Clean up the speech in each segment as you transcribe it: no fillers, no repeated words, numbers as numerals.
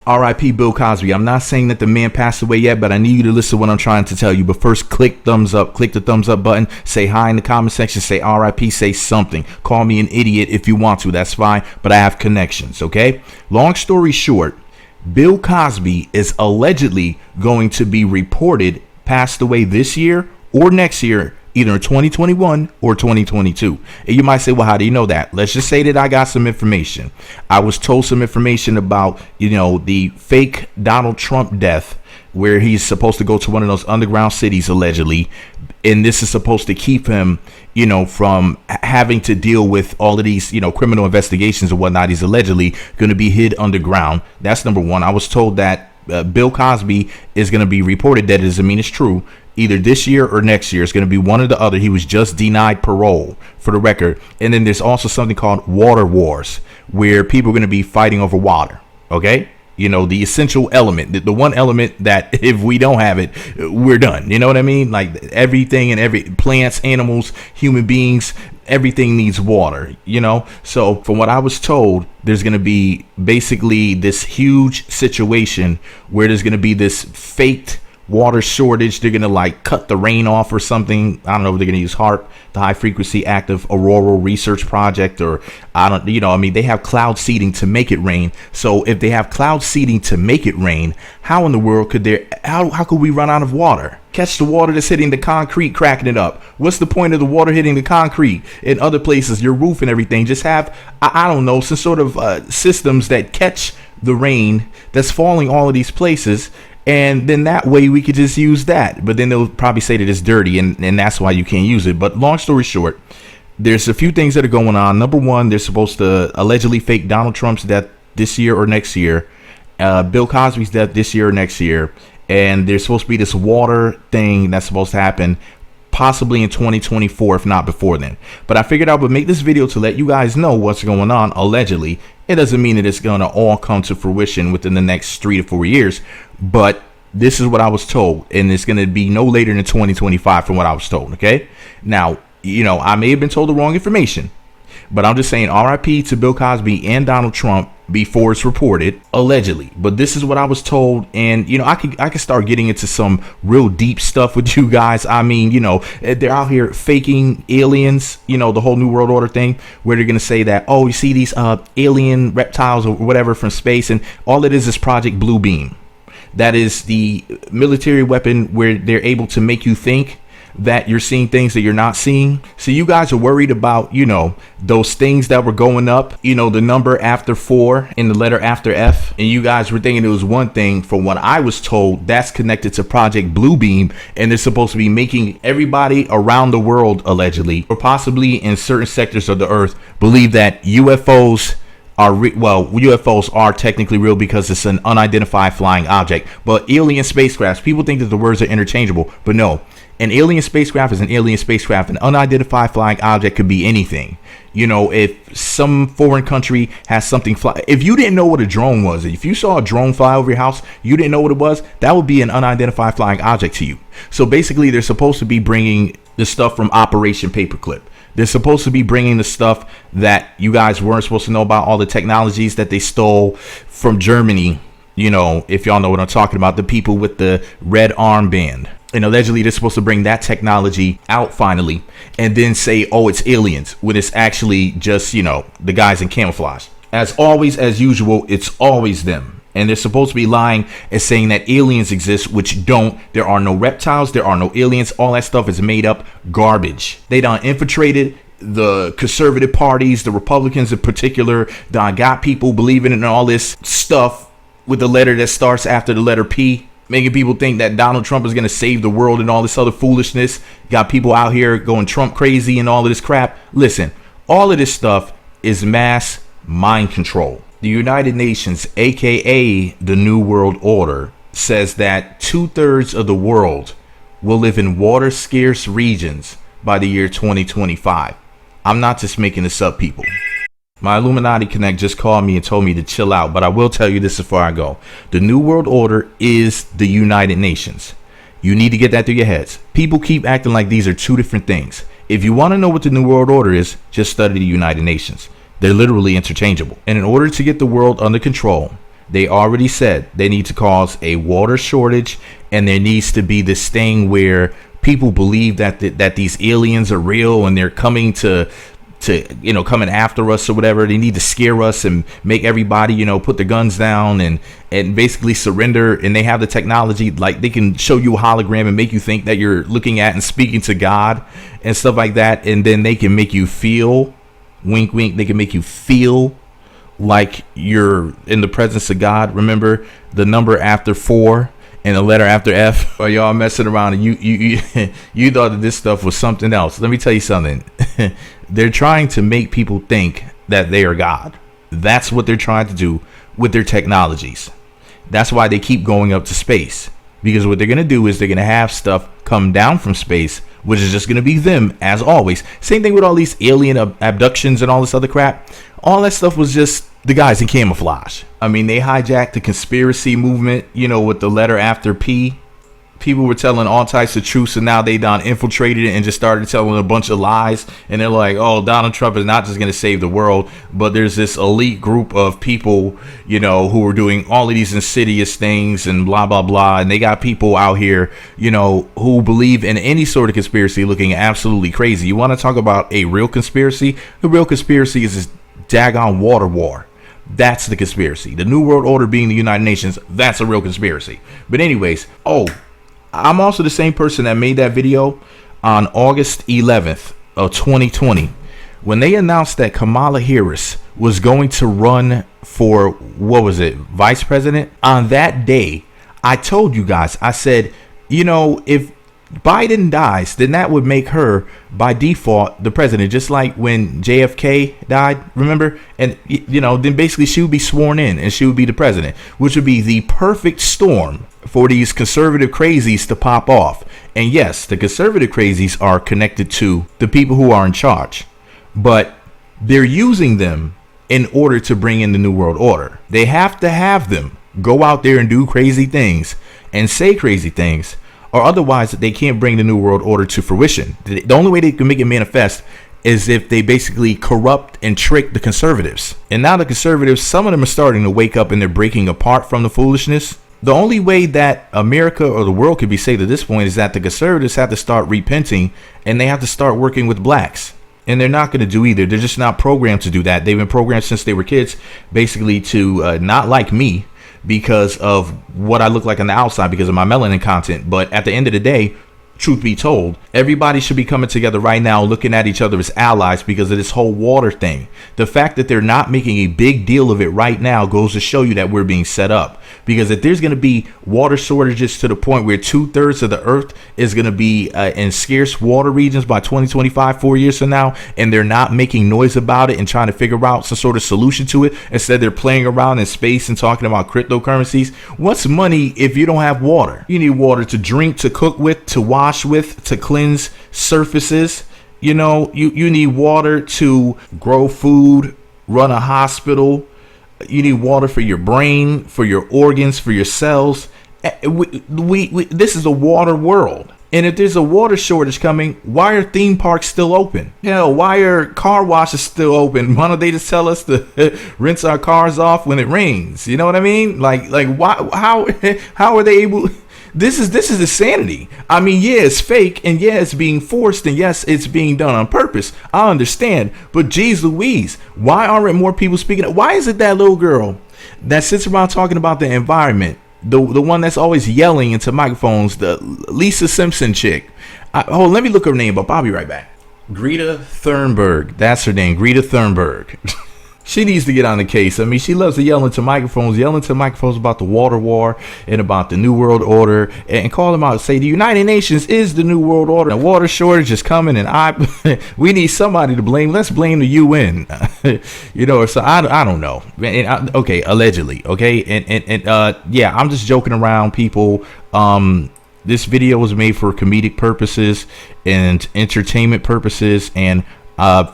R.I.P. Bill Cosby. I'm not saying that the man passed away yet, but I need you to listen to what I'm trying to tell you. But first, click thumbs up. Click the thumbs up button. Say hi in the comment section. Say R.I.P. Say something. Call me an idiot if you want to. That's fine. But I have connections, okay? Long story short, Bill Cosby is allegedly going to be reported passed away this year or next year, either in 2021 or 2022. And you might say, well, how do you know that? Let's just say that I got some information. I was told some information about, the fake Donald Trump death, where he's supposed to go to one of those underground cities, allegedly. And this is supposed to keep him, from having to deal with all of these, criminal investigations and whatnot. He's allegedly going to be hid underground. That's number one. I was told that Bill Cosby is going to be reported dead. It doesn't mean it's true. Either this year or next year. It's going to be one or the other. He was just denied parole, for the record. And then there's also something called water wars, where people are going to be fighting over water. Okay? The essential element, the one element that if we don't have it, we're done. You know what I mean? Like everything and plants, animals, human beings, everything needs water, So from what I was told, there's going to be basically this huge situation where there's going to be this faked water shortage. They're going to cut the rain off or something. I don't know if they're going to use HAARP, the High Frequency Active Auroral Research Project, or they have cloud seeding to make it rain. So if they have cloud seeding to make it rain, how in the world how could we run out of water? Catch the water that's hitting the concrete, cracking it up. What's the point of the water hitting the concrete in other places, your roof and everything? Just have, I don't know, some sort of systems that catch the rain that's falling all of these places. And then that way we could just use that. But then they'll probably say that it's dirty and that's why you can't use it. But long story short, there's a few things that are going on. Number one, they're supposed to allegedly fake Donald Trump's death this year or next year. Bill Cosby's death this year or next year. And there's supposed to be this water thing that's supposed to happen possibly in 2024, if not before then. But I figured I would make this video to let you guys know what's going on, allegedly. It doesn't mean that it's going to all come to fruition within the next 3 to 4 years. But this is what I was told. And it's going to be no later than 2025 from what I was told. Okay. Now, I may have been told the wrong information. But I'm just saying RIP to Bill Cosby and Donald Trump before it's reported, allegedly. But this is what I was told. And, I could start getting into some real deep stuff with you guys. I mean, they're out here faking aliens, the whole New World Order thing, where they're going to say that, oh, you see these alien reptiles or whatever from space. And all it is Project Blue Beam. That is the military weapon where they're able to make you think that you're seeing things that you're not seeing. So you guys are worried about, those things that were going up, the number after 4 and the letter after F. And you guys were thinking it was one thing. From what I was told, that's connected to Project Blue Beam. And they're supposed to be making everybody around the world, allegedly, or possibly in certain sectors of the earth, believe that UFOs are UFOs are technically real because it's an unidentified flying object. But alien spacecrafts, people think that the words are interchangeable, but no. An alien spacecraft is an alien spacecraft. An unidentified flying object could be anything. If some foreign country has something fly, if you didn't know what a drone was, if you saw a drone fly over your house, you didn't know what it was, that would be an unidentified flying object to you. So basically, they're supposed to be bringing the stuff from Operation Paperclip. They're supposed to be bringing the stuff that you guys weren't supposed to know about, all the technologies that they stole from Germany. If y'all know what I'm talking about, the people with the red armband. And allegedly they're supposed to bring that technology out finally and then say, oh, it's aliens, when it's actually just, the guys in camouflage. As always, as usual, it's always them. And they're supposed to be lying and saying that aliens exist, which don't. There are no reptiles. There are no aliens. All that stuff is made up garbage. They done infiltrated the conservative parties, the Republicans in particular. Done got people believing in all this stuff with the letter that starts after the letter P. Making people think that Donald Trump is going to save the world and all this other foolishness. Got people out here going Trump crazy and all of this crap. Listen, all of this stuff is mass mind control. The United Nations, aka the New World Order, says that 2/3 of the world will live in water scarce regions by the year 2025. I'm not just making this up, people. My Illuminati Connect just called me and told me to chill out, but I will tell you this before I go. The New World Order is the United Nations. You need to get that through your heads. People keep acting like these are two different things. If you want to know what the New World Order is, just study the United Nations. They're literally interchangeable. And in order to get the world under control, They already said they need to cause a water shortage, and there needs to be this thing where people believe that that these aliens are real and they're coming to coming after us or whatever. They need to scare us and make everybody, put their guns down and basically surrender. And they have the technology, like they can show you a hologram and make you think that you're looking at and speaking to God and stuff like that. And then they can make you feel, wink, wink, they can make you feel like you're in the presence of God. Remember the number after 4 and the letter after F? Or y'all messing around and you thought that this stuff was something else. Let me tell you something. They're trying to make people think that they are God. That's what they're trying to do with their technologies. That's why they keep going up to space, because what they're going to do is they're going to have stuff come down from space, which is just going to be them as always. Same thing with all these alien abductions and all this other crap. All that stuff was just the guys in camouflage. I mean, they hijacked the conspiracy movement, with the letter after P. People were telling all types of truths, and now they done infiltrated it and just started telling a bunch of lies. And they're like, oh, Donald Trump is not just going to save the world, but there's this elite group of people, who are doing all of these insidious things and blah, blah, blah. And they got people out here, who believe in any sort of conspiracy looking absolutely crazy. You want to talk about a real conspiracy? The real conspiracy is this daggone water war. That's the conspiracy. The New World Order being the United Nations, that's a real conspiracy. But anyways, I'm also the same person that made that video on August 11th of 2020 when they announced that Kamala Harris was going to run for, vice president. On that day, I told you guys, I said, if Biden dies, then that would make her by default the president, just like when JFK died, remember? And then basically she would be sworn in and she would be the president, which would be the perfect storm for these conservative crazies to pop off. And yes, the conservative crazies are connected to the people who are in charge, but they're using them in order to bring in the New World Order. They have to have them go out there and do crazy things and say crazy things, or otherwise they can't bring the New World Order to fruition. The only way they can make it manifest is if they basically corrupt and trick the conservatives. And now the conservatives, some of them are starting to wake up and they're breaking apart from the foolishness. The only way that America or the world could be saved at this point is that the conservatives have to start repenting and they have to start working with blacks. And they're not going to do either. They're just not programmed to do that. They've been programmed since they were kids, basically to not like me, because of what I look like on the outside, because of my melanin content. But at the end of the day, truth be told, everybody should be coming together right now, looking at each other as allies because of this whole water thing. The fact that they're not making a big deal of it right now goes to show you that we're being set up. Because if there's going to be water shortages to the point where 2/3 of the earth is going to be in scarce water regions by 2025, 4 years from now, and they're not making noise about it and trying to figure out some sort of solution to it, instead they're playing around in space and talking about cryptocurrencies. What's money if you don't have water? You need water to drink, to cook with, to wash with, to cleanse surfaces. You need water to grow food, run a hospital. You need water for your brain, for your organs, for your cells. This is a water world. And if there's a water shortage coming, why are theme parks still open? Hell, why are car washes still open? Why don't they just tell us to rinse our cars off when it rains? You know what I mean? Like why? How are they able? This is insanity. I mean, yeah, it's fake, and yeah, it's being forced, and yes, it's being done on purpose. I understand, but geez Louise, why aren't more people speaking up? Why is it that little girl that sits around talking about the environment, the one that's always yelling into microphones, the Lisa Simpson chick? Let me look her name up. I'll be right back. Greta Thunberg. That's her name, Greta Thunberg. She needs to get on the case. I mean, she loves to yell into microphones about the water war and about the New World Order, and call them out. Say the United Nations is the New World Order. The water shortage is coming, and we need somebody to blame. Let's blame the UN. So I don't know. Okay, allegedly. Okay, and yeah, I'm just joking around, people. This video was made for comedic purposes and entertainment purposes, and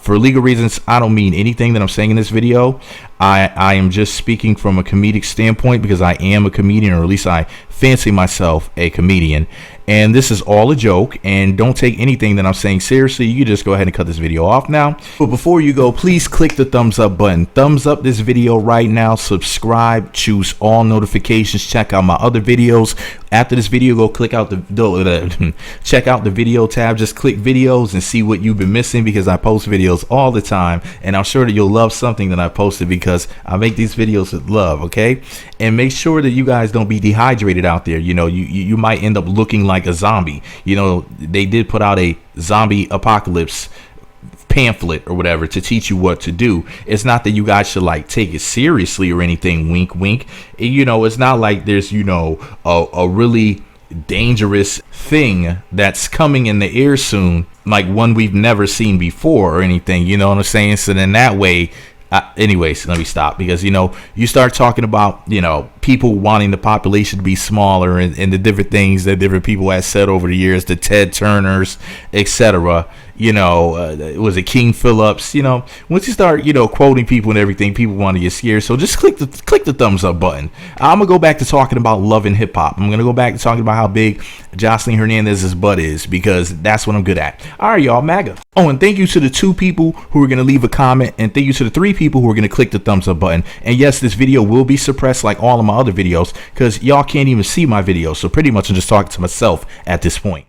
for legal reasons, I don't mean anything that I'm saying in this video. I am just speaking from a comedic standpoint because I am a comedian, or at least I fancy myself a comedian, and this is all a joke, and don't take anything that I'm saying seriously. You just go ahead and cut this video off now. But before you go, please click the thumbs up button. Thumbs up this video right now. Subscribe, choose all notifications, check out my other videos. After this video, go click out check out the video tab. Just click videos and see what you've been missing, because I post videos all the time, and I'm sure that you'll love something that I posted, because I make these videos with love. Okay, and make sure that you guys don't be dehydrated out there. You know, you might end up looking like a zombie. You know, they did put out a zombie apocalypse pamphlet or whatever to teach you what to do. It's not that you guys should like take it seriously or anything, wink wink. You know, it's not like there's, you know, a really dangerous thing that's coming in the air soon, like one we've never seen before or anything, you know what I'm saying? So then that way, anyways, let me stop, because, you know, you start talking about, you know, people wanting the population to be smaller, and the different things that different people have said over the years, the Ted Turners, etc. You know, was it King Phillips? You know, once you start, you know, quoting people and everything, people want to get scared. So just click the thumbs up button. I'm gonna go back to talking about love and hip hop. I'm gonna go back to talking about how big Jocelyn Hernandez's butt is, because that's what I'm good at. All right, y'all, MAGA. Oh, and thank you to the 2 people who are gonna leave a comment, and thank you to the 3 people who are gonna click the thumbs up button. And yes, this video will be suppressed like all of my other videos, because y'all can't even see my videos. So pretty much I'm just talking to myself at this point.